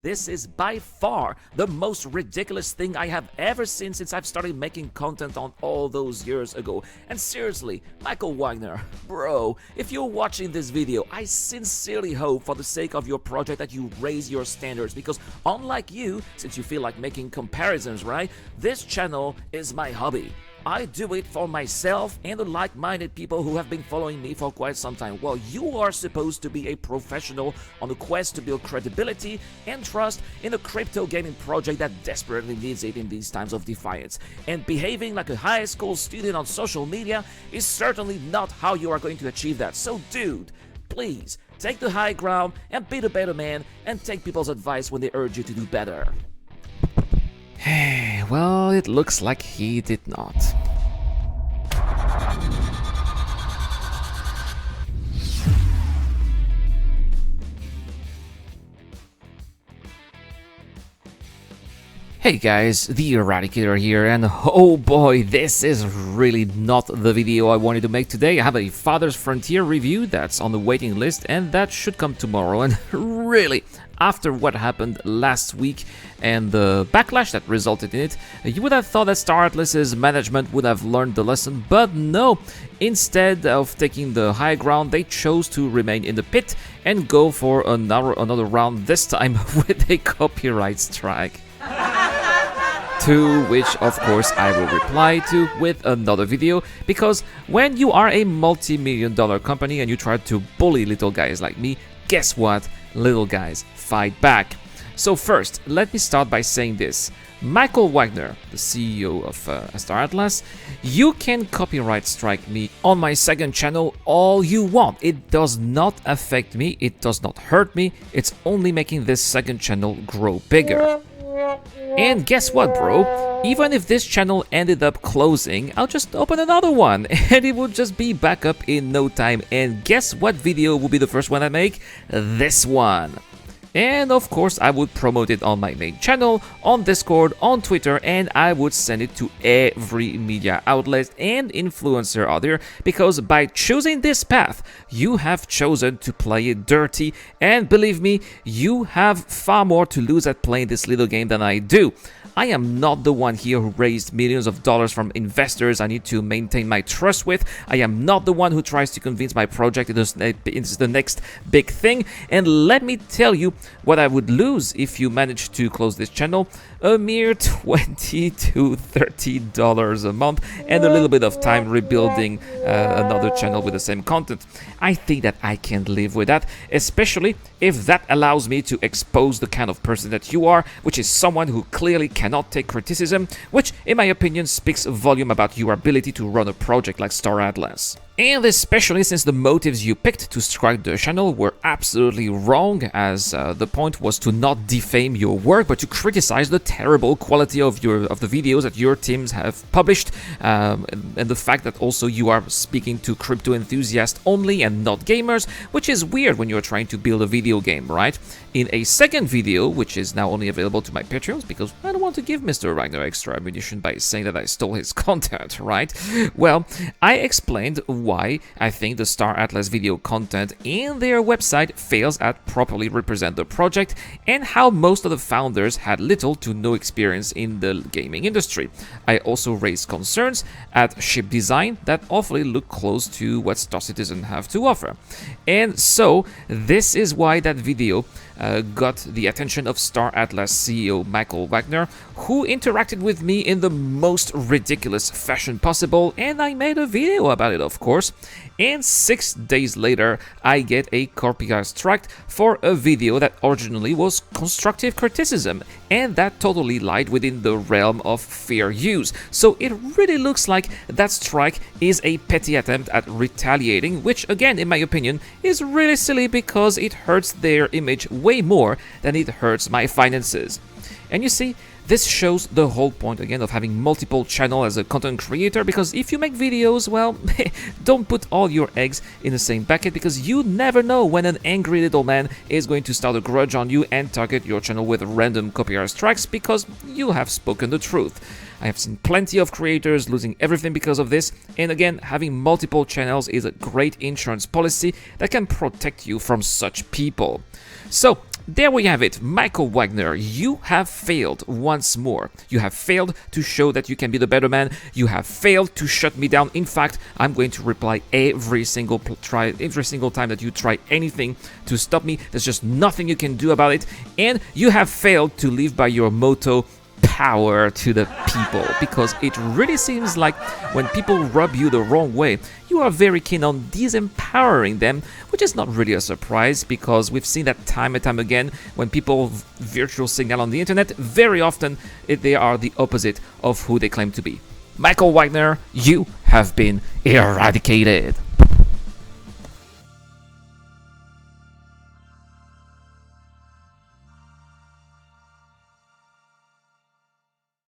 This is by far the most ridiculous thing I have ever seen since I've started making content on all those years ago. And seriously, Michael Wagner, bro, if you're watching this video, I sincerely hope for the sake of your project that you raise your standards, because unlike you, since you feel like making comparisons, right? This channel is my hobby. I do it for myself and the like-minded people who have been following me for quite some time. Well, you are supposed to be a professional on a quest to build credibility and trust in a crypto gaming project that desperately needs it in these times of defiance. And behaving like a high school student on social media is certainly not how you are going to achieve that. So dude, please, take the high ground and be the better man and take people's advice when they urge you to do better. Well, it looks like he did not. Hey guys, the Eradicator here, and oh boy, this is really not the video I wanted to make today. I have a Father's Frontier review that's on the waiting list, and that should come tomorrow. And really, after what happened last week and the backlash that resulted in it, you would have thought that Star Atlas's management would have learned the lesson, but no. Instead of taking the high ground, they chose to remain in the pit and go for another round, this time with a copyright strike. To which, of course, I will reply to with another video, because when you are a multi-million-dollar company and you try to bully little guys like me, guess what? Little guys fight back. So first, let me start by saying this. Michael Wagner, the CEO of Star Atlas, you can copyright strike me on my second channel all you want. It does not affect me, it does not hurt me, it's only making this second channel grow bigger. And guess what, bro? Even if this channel ended up closing, I'll just open another one and it will just be back up in no time. And guess what video will be the first one I make? This one. And of course, I would promote it on my main channel, on Discord, on Twitter, and I would send it to every media outlet and influencer out there, because by choosing this path, you have chosen to play it dirty, and believe me, you have far more to lose at playing this little game than I do. I am not the one here who raised millions of dollars from investors I need to maintain my trust with. I am not the one who tries to convince my project it is the next big thing. And let me tell you what I would lose if you manage to close this channel. A mere $20 to $30 a month and a little bit of time rebuilding another channel with the same content. I think that I can live with that, especially if that allows me to expose the kind of person that you are, which is someone who clearly cannot take criticism, which in my opinion speaks volume about your ability to run a project like Star Atlas. And especially since the motives you picked to strike the channel were absolutely wrong, as the point was to not defame your work, but to criticize the terrible quality of the videos that your teams have published, and the fact that also you are speaking to crypto enthusiasts only and not gamers, which is weird when you're trying to build a video game, right? In a second video, which is now only available to my Patreons, because I don't want to give Mr. Wagner extra ammunition by saying that I stole his content, right? Well, I explained why I think the Star Atlas video content and their website fails at properly represent the project, and how most of the founders had little to no experience in the gaming industry. I also raised concerns at ship design that awfully look close to what Star Citizen have to offer. And so, this is why that video got the attention of Star Atlas CEO Michael Wagner, who interacted with me in the most ridiculous fashion possible, and I made a video about it, of course. And 6 days later, I get a copyright strike for a video that originally was constructive criticism, and that totally lied within the realm of fair use. So it really looks like that strike is a petty attempt at retaliating, which again, in my opinion, is really silly because it hurts their image way more than it hurts my finances. And you see, this shows the whole point again of having multiple channels as a content creator, because if you make videos, well, don't put all your eggs in the same bucket, because you never know when an angry little man is going to start a grudge on you and target your channel with random copyright strikes because you have spoken the truth. I have seen plenty of creators losing everything because of this, and again, having multiple channels is a great insurance policy that can protect you from such people. So, there we have it. Michael Wagner, you have failed once more. You have failed to show that you can be the better man. You have failed to shut me down. In fact, I'm going to reply every single time that you try anything to stop me. There's just nothing you can do about it. And you have failed to live by your motto, power to the people, because it really seems like when people rub you the wrong way, you are very keen on disempowering them, which is not really a surprise because we've seen that time and time again when people virtual signal on the internet. Very often they are the opposite of who they claim to be. Michael Wagner, you have been eradicated.